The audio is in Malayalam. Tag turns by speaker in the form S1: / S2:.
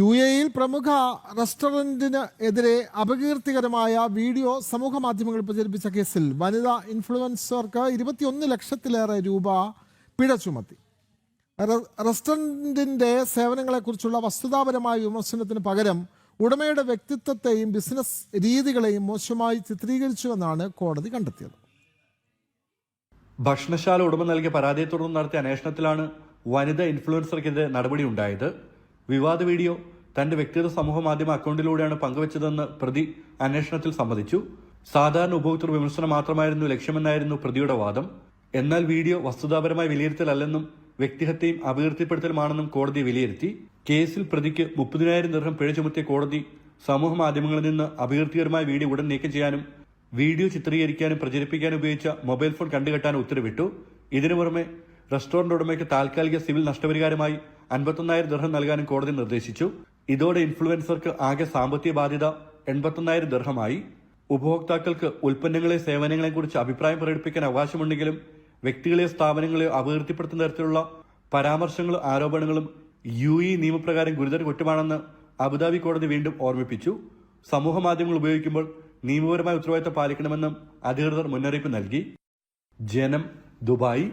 S1: UAE-യിൽ പ്രമുഖ റെസ്റ്റോറന്റിന് എതിരെ അപകീർത്തികരമായ വീഡിയോ സമൂഹ മാധ്യമങ്ങളിൽ പ്രചരിപ്പിച്ച കേസിൽ വനിതാ ഇൻഫ്ലുവൻസർക്ക് 21 ലക്ഷത്തിലേറെ രൂപ പിഴ ചുമത്തി. റെസ്റ്റോറന്റിന്റെ സേവനങ്ങളെക്കുറിച്ചുള്ള വസ്തുതാപരമായ വിമർശനത്തിന് പകരം ഉടമയുടെ വ്യക്തിത്വത്തെയും ബിസിനസ് രീതികളെയും മോശമായി ചിത്രീകരിച്ചുവെന്നാണ് കോടതി കണ്ടെത്തിയത്.
S2: ഭക്ഷണശാല ഉടമ നൽകിയ പരാതിയെ തുടർന്ന് നടത്തിയ അന്വേഷണത്തിലാണ് വനിതാ ഇൻഫ്ലുവൻസർക്കെതിരെ നടപടിയുണ്ടായത്. വിവാദ വീഡിയോ തന്റെ വ്യക്തിഗത സമൂഹ മാധ്യമ അക്കൗണ്ടിലൂടെയാണ് പങ്കുവച്ചതെന്ന് പ്രതി അന്വേഷണത്തിൽ സമ്മതിച്ചു. സാധാരണ ഉപഭോക്തൃ വിമർശനം മാത്രമായിരുന്നു ലക്ഷ്യമെന്നായിരുന്നു പ്രതിയുടെ വാദം. എന്നാൽ വീഡിയോ വസ്തുതാപരമായ വിലയിരുത്തലല്ലെന്നും വ്യക്തിഹത്യയും അപകീർത്തിപ്പെടുത്തലുമാണെന്നും കോടതി വിലയിരുത്തി. കേസിൽ പ്രതിക്ക് 30,000 ദിർഹം പിഴ ചുമത്തിയ കോടതി സമൂഹ മാധ്യമങ്ങളിൽ നിന്ന് അപകീർത്തികരമായ വീഡിയോ ഉടൻ നീക്കം ചെയ്യാനും വീഡിയോ ചിത്രീകരിക്കാനും പ്രചരിപ്പിക്കാനും ഉപയോഗിച്ച മൊബൈൽ ഫോൺ കണ്ടുകെട്ടാനും ഉത്തരവിട്ടു. ഇതിനു പുറമെ റെസ്റ്റോറന്റ് ഉടമയ്ക്ക് താൽക്കാലിക സിവിൽ നഷ്ടപരിഹാരമായി 51,000 ദിർഹം നൽകാനും കോടതി നിർദ്ദേശിച്ചു. ഇതോടെ ഇൻഫ്ലുവൻസർക്ക് ആകെ സാമ്പത്തിക ബാധ്യത 81,000 ദിർഹമായി. ഉപഭോക്താക്കൾക്ക് ഉൽപ്പന്നങ്ങളെ സേവനങ്ങളെ കുറിച്ച് അഭിപ്രായം പ്രകടിപ്പിക്കാൻ അവകാശമുണ്ടെങ്കിലും വ്യക്തികളെയോ സ്ഥാപനങ്ങളെയോ അപകീർത്തിപ്പെടുത്തുന്ന തരത്തിലുള്ള പരാമർശങ്ങളും ആരോപണങ്ങളും UAE നിയമപ്രകാരം ഗുരുതര കുറ്റമാണെന്ന് അബുദാബി കോടതി വീണ്ടും ഓർമ്മിപ്പിച്ചു. സമൂഹ മാധ്യമങ്ങൾ ഉപയോഗിക്കുമ്പോൾ നിയമപരമായ ഉത്തരവാദിത്തം പാലിക്കണമെന്നും അധികൃതർ മുന്നറിയിപ്പ് നൽകി. ജനം, ദുബായ്.